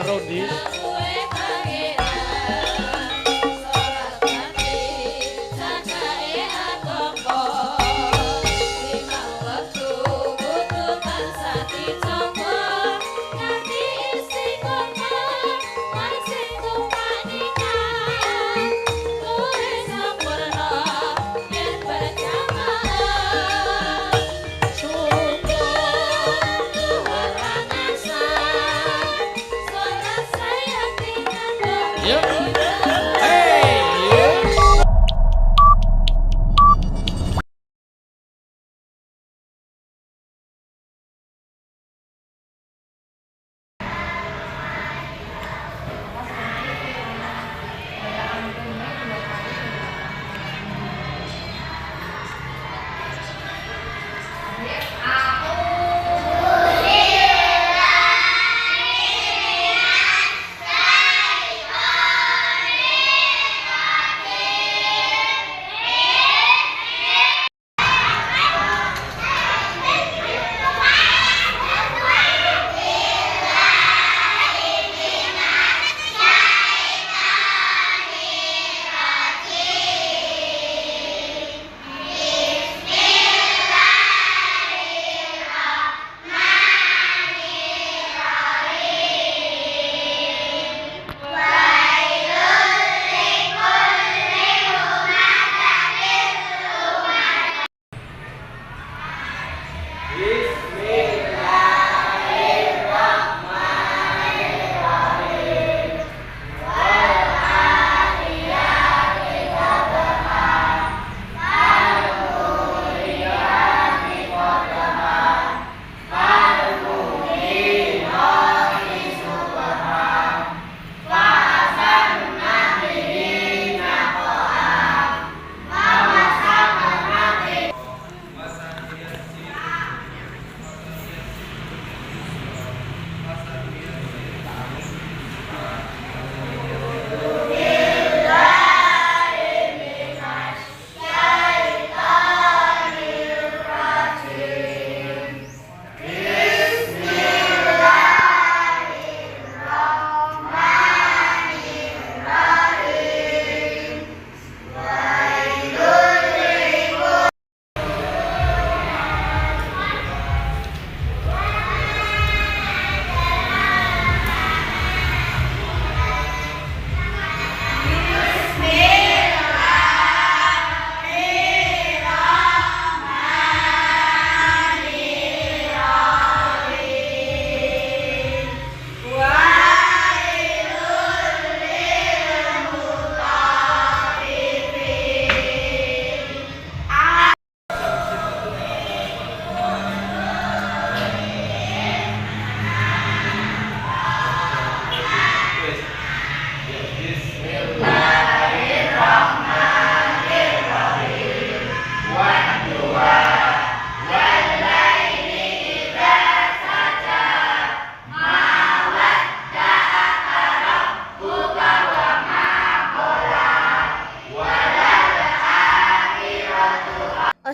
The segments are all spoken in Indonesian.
Rodi. Yuk.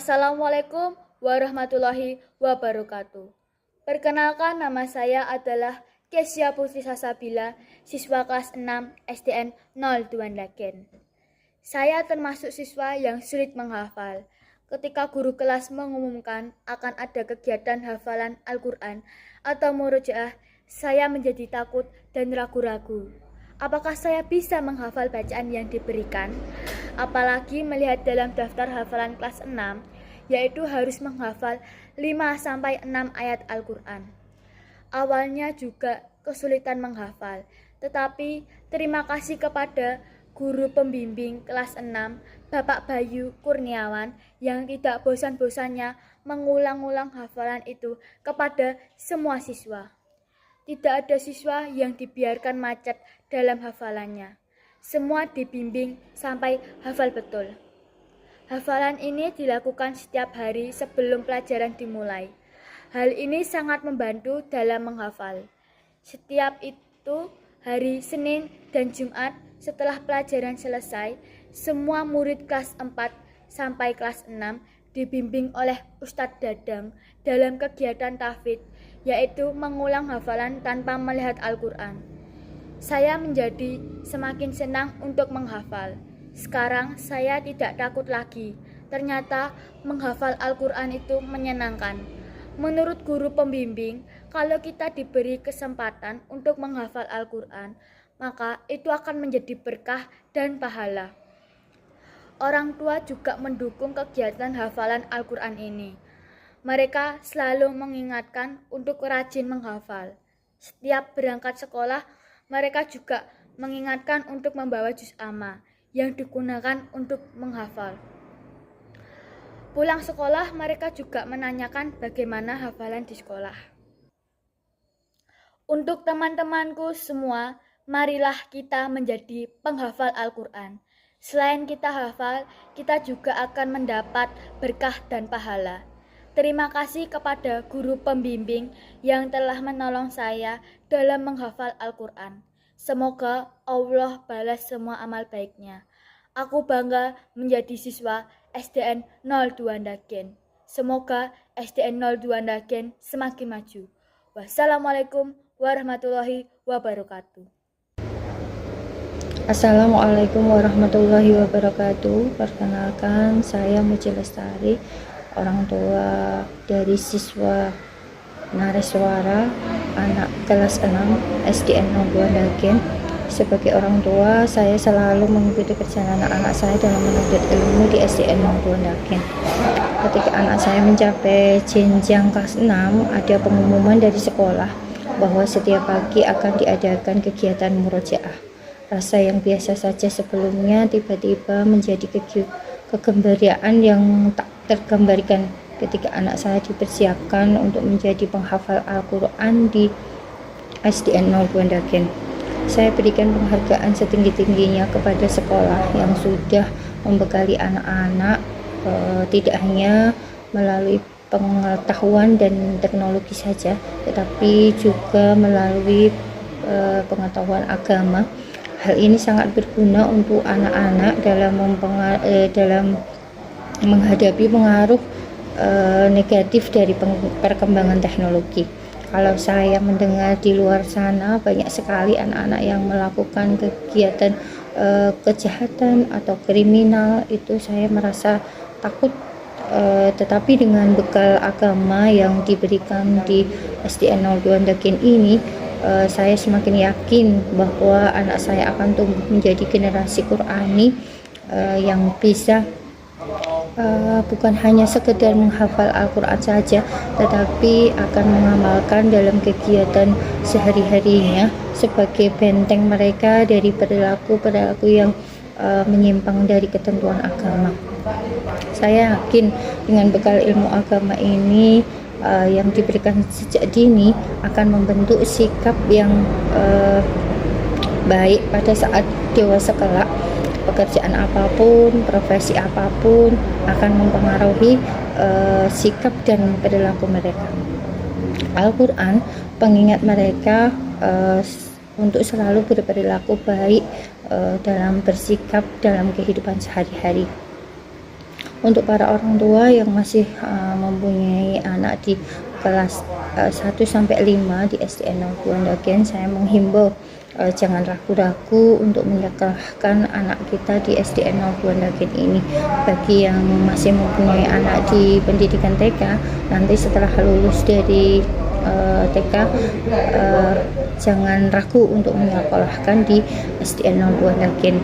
Assalamualaikum warahmatullahi wabarakatuh. Perkenalkan, nama saya adalah Kesya Putri Sasabila, siswa kelas 6 SDN 02 Ndagen. Saya termasuk siswa yang sulit menghafal. Ketika guru kelas mengumumkan akan ada kegiatan hafalan Al-Quran atau murojaah, saya menjadi takut dan ragu-ragu. Apakah saya bisa menghafal bacaan yang diberikan? Apalagi melihat dalam daftar hafalan kelas 6, yaitu harus menghafal 5-6 ayat Al-Quran. Awalnya juga kesulitan menghafal, tetapi terima kasih kepada guru pembimbing kelas 6, Bapak Bayu Kurniawan, yang tidak bosan-bosannya mengulang-ulang hafalan itu kepada semua siswa. Tidak ada siswa yang dibiarkan macet dalam hafalannya. Semua dibimbing sampai hafal betul. Hafalan ini dilakukan setiap hari sebelum pelajaran dimulai. Hal ini sangat membantu dalam menghafal. Setiap itu hari Senin dan Jumat setelah pelajaran selesai, semua murid kelas 4 sampai kelas 6 dibimbing oleh Ustadz Dadang dalam kegiatan tahfidz, yaitu mengulang hafalan tanpa melihat Al-Quran. Saya menjadi semakin senang untuk menghafal. Sekarang saya tidak takut lagi. Ternyata menghafal Al-Quran itu menyenangkan. Menurut guru pembimbing, kalau kita diberi kesempatan untuk menghafal Al-Quran, maka itu akan menjadi berkah dan pahala. Orang tua juga mendukung kegiatan hafalan Al-Quran ini. Mereka selalu mengingatkan untuk rajin menghafal. Setiap berangkat sekolah, mereka juga mengingatkan untuk membawa juz amma yang digunakan untuk menghafal. Pulang sekolah, mereka juga menanyakan bagaimana hafalan di sekolah. Untuk teman-temanku semua, marilah kita menjadi penghafal Al-Quran. Selain kita hafal, kita juga akan mendapat berkah dan pahala. Terima kasih kepada guru pembimbing yang telah menolong saya dalam menghafal Al-Quran. Semoga Allah balas semua amal baiknya. Aku bangga menjadi siswa SDN 02 Ndagen. Semoga SDN 02 Ndagen semakin maju. Wassalamualaikum warahmatullahi wabarakatuh. Assalamualaikum warahmatullahi wabarakatuh. Perkenalkan, saya Muji Lestari, orang tua dari siswa Nareswara, anak kelas 6 SDN 02 Ndagen. Sebagai orang tua, saya selalu mengikuti perjalanan anak saya dalam menuntut ilmu di SDN 02 Ndagen. Ketika anak saya mencapai jenjang kelas 6, ada pengumuman dari sekolah bahwa setiap pagi akan diadakan kegiatan murojaah. Rasa yang biasa saja sebelumnya tiba-tiba menjadi kegembiraan yang tak tergambarkan ketika anak saya dipersiapkan untuk menjadi penghafal Al-Quran di SDN 02 Ndagen. Saya berikan penghargaan setinggi-tingginya kepada sekolah yang sudah membekali anak-anak tidak hanya melalui pengetahuan dan teknologi saja, tetapi juga melalui pengetahuan agama. Hal ini sangat berguna untuk anak-anak dalam menghadapi pengaruh negatif dari perkembangan teknologi. Kalau saya mendengar di luar sana banyak sekali anak-anak yang melakukan kegiatan kejahatan atau kriminal, itu saya merasa takut. Tetapi dengan bekal agama yang diberikan di SDN 02 Ndagen ini, saya semakin yakin bahwa anak saya akan tumbuh menjadi generasi Qurani yang bisa bukan hanya sekedar menghafal Al-Quran saja, tetapi akan mengamalkan dalam kegiatan sehari-harinya sebagai benteng mereka dari perilaku-perilaku yang menyimpang dari ketentuan agama. Saya yakin dengan bekal ilmu agama ini yang diberikan sejak dini akan membentuk sikap yang baik pada saat dewasa kelak. Pekerjaan apapun, profesi apapun akan mempengaruhi sikap dan perilaku mereka. Al-Quran pengingat mereka untuk selalu berperilaku baik dalam bersikap dalam kehidupan sehari-hari. Untuk para orang tua yang masih mempunyai anak di kelas 1-5 di SDN 02 Ndagen, saya menghimbau jangan ragu-ragu untuk menyekolahkan anak kita di SDN 02 Ndagen ini. Bagi yang masih mempunyai anak di pendidikan TK, nanti setelah lulus dari TK, jangan ragu untuk menyekolahkan di SDN 02 Ndagen.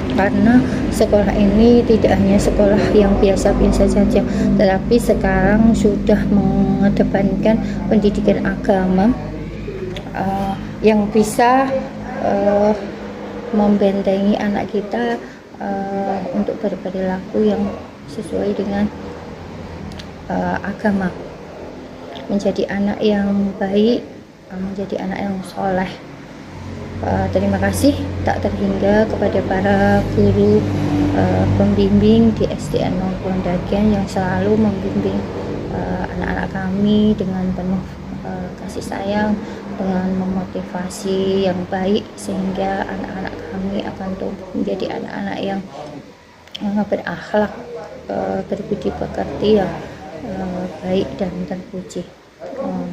Karena sekolah ini tidak hanya sekolah yang biasa-biasa saja, tetapi sekarang sudah mengedepankan pendidikan agama yang bisa membentengi anak kita untuk berperilaku yang sesuai dengan agama, menjadi anak yang baik, menjadi anak yang soleh. Terima kasih tak terhingga kepada para guru pembimbing di SDN 02 Ndagen yang selalu membimbing anak-anak kami dengan penuh kasih sayang, dengan memotivasi yang baik, sehingga anak-anak kami akan tumbuh menjadi anak-anak yang berakhlak, berbudi pekerti, yang baik dan terpuji.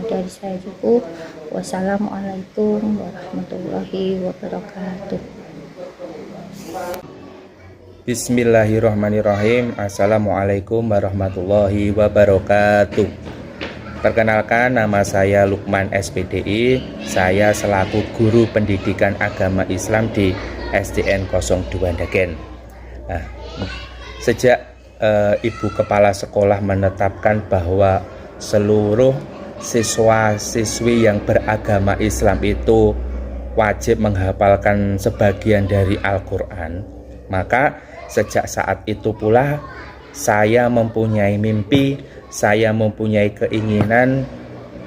dari saya cukup. Wassalamualaikum warahmatullahi wabarakatuh. Bismillahirrahmanirrahim. Assalamualaikum warahmatullahi wabarakatuh. Perkenalkan, nama saya Lukman SPDI. Saya selaku guru pendidikan agama Islam di SDN 02 Ndagen. Nah, sejak Ibu Kepala Sekolah menetapkan bahwa seluruh siswa-siswi yang beragama Islam itu wajib menghafalkan sebagian dari Al-Quran, maka sejak saat itu pula saya mempunyai mimpi, saya mempunyai keinginan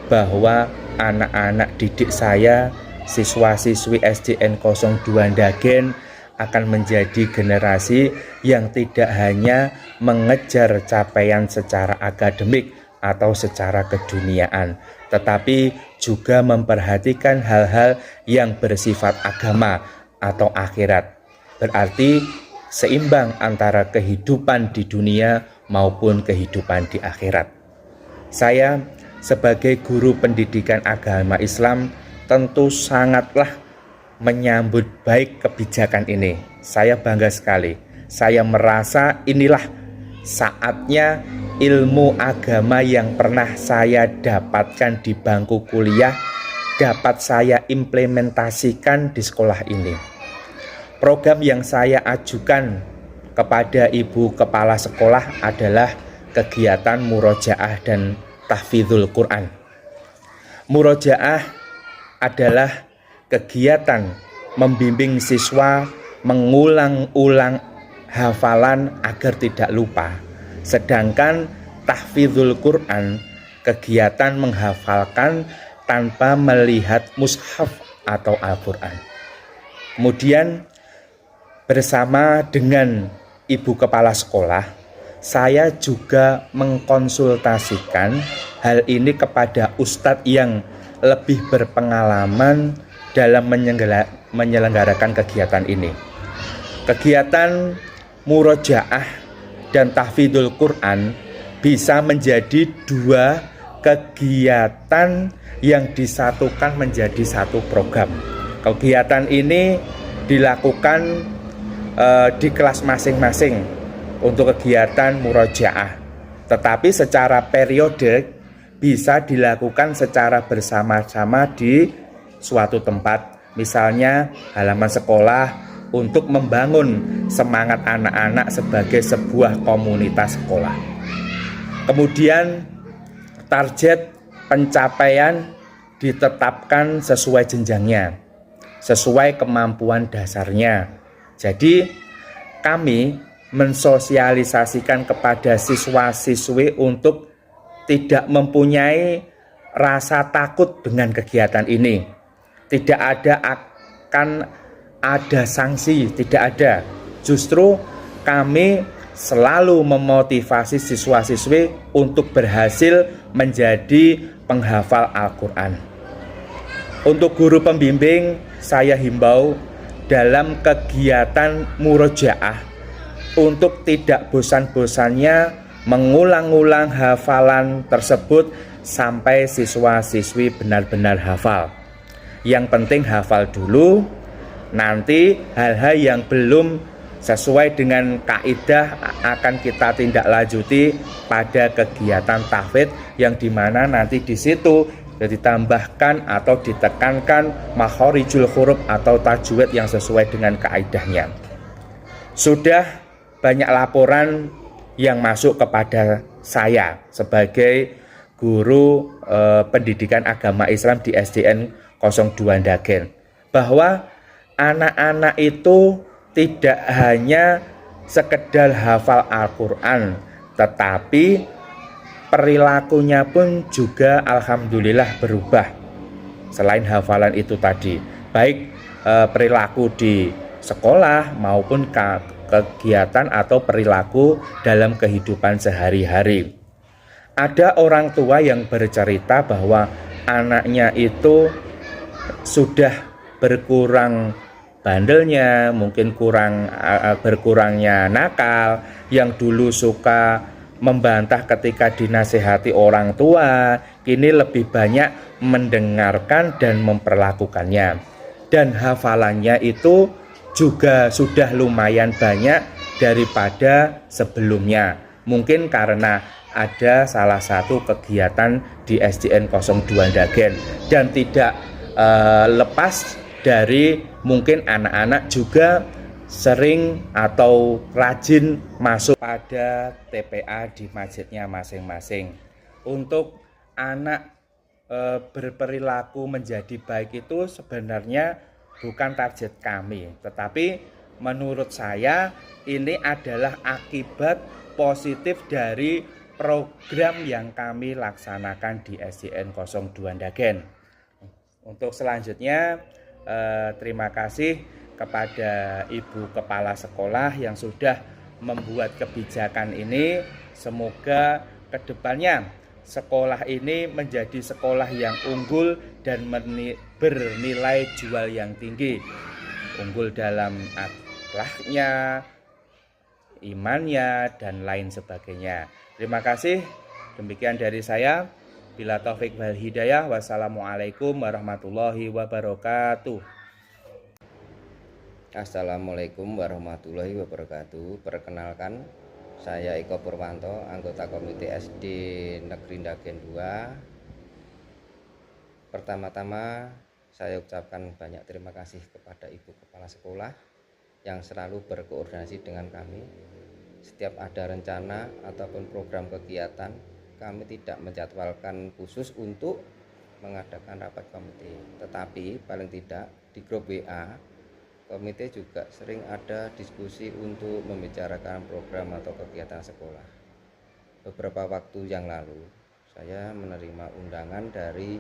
bahwa anak-anak didik saya, siswa-siswi SDN 02 Ndagen, akan menjadi generasi yang tidak hanya mengejar capaian secara akademik atau secara keduniaan, tetapi juga memperhatikan hal-hal yang bersifat agama atau akhirat. Berarti seimbang antara kehidupan di dunia maupun kehidupan di akhirat. Saya sebagai guru pendidikan agama Islam tentu sangatlah menyambut baik kebijakan ini. Saya bangga sekali. Saya merasa inilah saatnya ilmu agama yang pernah saya dapatkan di bangku kuliah dapat saya implementasikan di sekolah ini. Program yang saya ajukan kepada Ibu Kepala Sekolah adalah kegiatan murojaah dan tahfidzul Quran. Murojaah adalah kegiatan membimbing siswa mengulang-ulang hafalan agar tidak lupa. Sedangkan tahfidzul Quran, kegiatan menghafalkan tanpa melihat mushaf atau Al-Quran. Kemudian bersama dengan Ibu Kepala Sekolah, saya juga mengkonsultasikan hal ini kepada ustadz yang lebih berpengalaman dalam menyelenggarakan kegiatan ini. Kegiatan murojaah dan tahfidzul Quran bisa menjadi dua kegiatan yang disatukan menjadi satu program. Kegiatan ini dilakukan di kelas masing-masing untuk kegiatan murojaah, tetapi secara periode bisa dilakukan secara bersama-sama di suatu tempat, misalnya halaman sekolah, untuk membangun semangat anak-anak sebagai sebuah komunitas sekolah. Kemudian target pencapaian ditetapkan sesuai jenjangnya, sesuai kemampuan dasarnya. Jadi kami mensosialisasikan kepada siswa-siswi untuk tidak mempunyai rasa takut dengan kegiatan ini. Tidak akan ada sanksi, tidak ada. Justru kami selalu memotivasi siswa-siswi untuk berhasil menjadi penghafal Al-Quran. Untuk guru pembimbing, saya himbau dalam kegiatan murojaah untuk tidak bosan-bosannya mengulang-ulang hafalan tersebut sampai siswa-siswi benar-benar hafal. Yang penting hafal dulu, nanti hal-hal yang belum sesuai dengan kaidah akan kita tindak lanjuti pada kegiatan tahfidz, yang dimana nanti di situ ditambahkan atau ditekankan makhorijul huruf atau tajwid yang sesuai dengan kaidahnya. Sudah banyak laporan yang masuk kepada saya sebagai guru pendidikan agama Islam di SDN 02 Ndagen, bahwa anak-anak itu tidak hanya sekedar hafal Al-Quran, tetapi perilakunya pun juga alhamdulillah berubah. Selain hafalan itu tadi, baik perilaku di sekolah maupun kegiatan atau perilaku dalam kehidupan sehari-hari. Ada orang tua yang bercerita bahwa anaknya itu sudah berkurang bandelnya, mungkin berkurangnya nakal, yang dulu suka membantah ketika dinasehati orang tua, kini lebih banyak mendengarkan dan memperlakukannya. Dan hafalannya itu juga sudah lumayan banyak daripada sebelumnya. Mungkin karena ada salah satu kegiatan di SDN 02 Ndagen, dan tidak lepas dari mungkin anak-anak juga sering atau rajin masuk pada TPA di masjidnya masing-masing. Untuk anak berperilaku menjadi baik itu sebenarnya bukan target kami, tetapi menurut saya ini adalah akibat positif dari program yang kami laksanakan di SDN 02 Ndagen. Untuk selanjutnya terima kasih kepada Ibu Kepala Sekolah yang sudah membuat kebijakan ini. Semoga kedepannya sekolah ini menjadi sekolah yang unggul dan bernilai jual yang tinggi. Unggul dalam akhlaknya, imannya, dan lain sebagainya. Terima kasih. Demikian dari saya. Bila taufik wal hidayah. Wassalamualaikum warahmatullahi wabarakatuh. Assalamualaikum warahmatullahi wabarakatuh. Perkenalkan, saya Eko Purwanto, anggota Komite SD Negeri Ndagen 2. Pertama-tama saya ucapkan banyak terima kasih kepada Ibu Kepala Sekolah yang selalu berkoordinasi dengan kami. Setiap ada rencana ataupun program kegiatan, kami tidak menjadwalkan khusus untuk mengadakan rapat komite, tetapi paling tidak di grup WA komite juga sering ada diskusi untuk membicarakan program atau kegiatan sekolah. Beberapa waktu yang lalu saya menerima undangan dari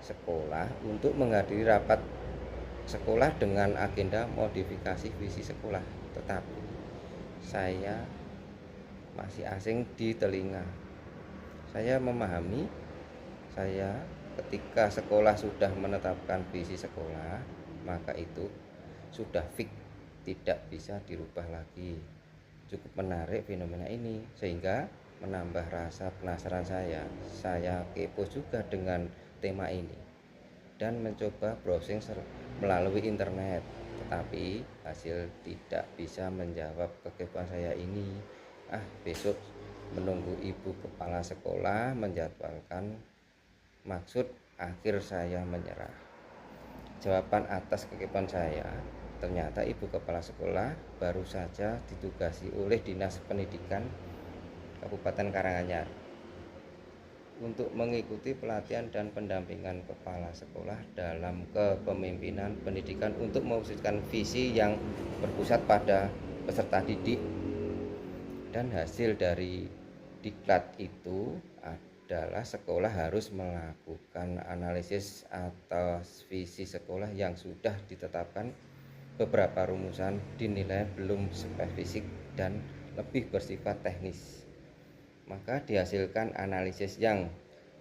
sekolah untuk menghadiri rapat sekolah dengan agenda modifikasi visi sekolah, tetapi saya masih asing di telinga. Saya memahami, ketika sekolah sudah menetapkan visi sekolah, maka itu sudah fix, tidak bisa dirubah lagi. Cukup menarik fenomena ini, sehingga menambah rasa penasaran saya. Saya kepo juga dengan tema ini dan mencoba browsing melalui internet, tetapi hasil tidak bisa menjawab kekepoan saya ini. Besok menunggu Ibu Kepala Sekolah menjadwalkan, maksud akhir saya menyerah. Jawaban atas kekepoan saya, ternyata Ibu Kepala Sekolah baru saja ditugasi oleh Dinas Pendidikan Kabupaten Karanganyar untuk mengikuti pelatihan dan pendampingan kepala sekolah dalam kepemimpinan pendidikan untuk mewujudkan visi yang berpusat pada peserta didik. Dan hasil dari diklat itu adalah sekolah harus melakukan analisis atas visi sekolah yang sudah ditetapkan. Beberapa rumusan dinilai belum spesifik dan lebih bersifat teknis. Maka dihasilkan analisis yang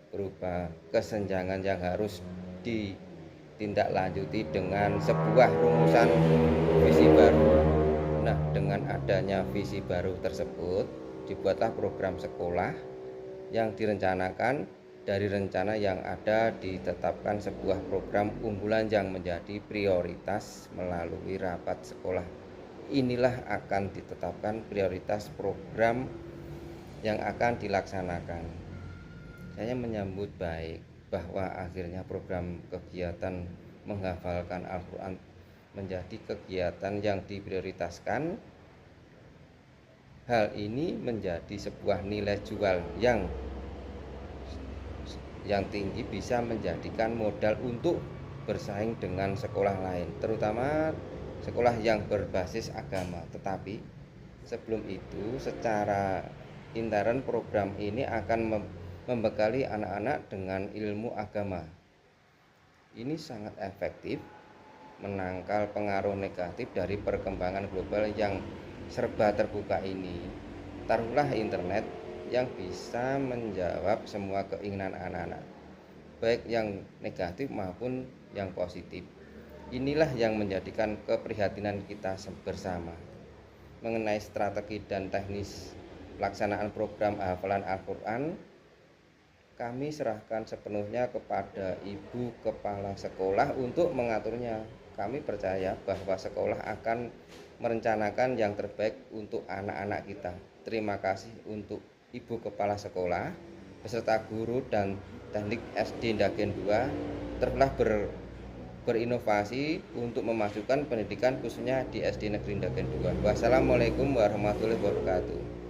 berupa kesenjangan yang harus ditindaklanjuti dengan sebuah rumusan visi baru. Nah, dengan adanya visi baru tersebut, dibuatlah program sekolah yang direncanakan. Dari rencana yang ada ditetapkan sebuah program unggulan yang menjadi prioritas melalui rapat sekolah. Inilah akan ditetapkan prioritas program yang akan dilaksanakan. Saya menyambut baik bahwa akhirnya program kegiatan menghafalkan Al-Quran menjadi kegiatan yang diprioritaskan. Hal ini menjadi sebuah nilai jual yang tinggi, bisa menjadikan modal untuk bersaing dengan sekolah lain, terutama sekolah yang berbasis agama. Tetapi sebelum itu, secara intern program ini akan membekali anak-anak dengan ilmu agama. Ini sangat efektif menangkal pengaruh negatif dari perkembangan global yang serba terbuka ini. Taruhlah internet yang bisa menjawab semua keinginan anak-anak, baik yang negatif maupun yang positif. Inilah yang menjadikan keprihatinan kita bersama mengenai strategi dan teknis pelaksanaan program hafalan Al-Quran. kami serahkan sepenuhnya kepada Ibu Kepala Sekolah untuk mengaturnya. Kami percaya bahwa sekolah akan merencanakan yang terbaik untuk anak-anak kita. Terima kasih untuk Ibu Kepala Sekolah beserta guru dan teknik SD Ndagen 2 telah berinovasi untuk memajukan pendidikan khususnya di SD Negeri Ndagen 2. Wassalamualaikum warahmatullahi wabarakatuh.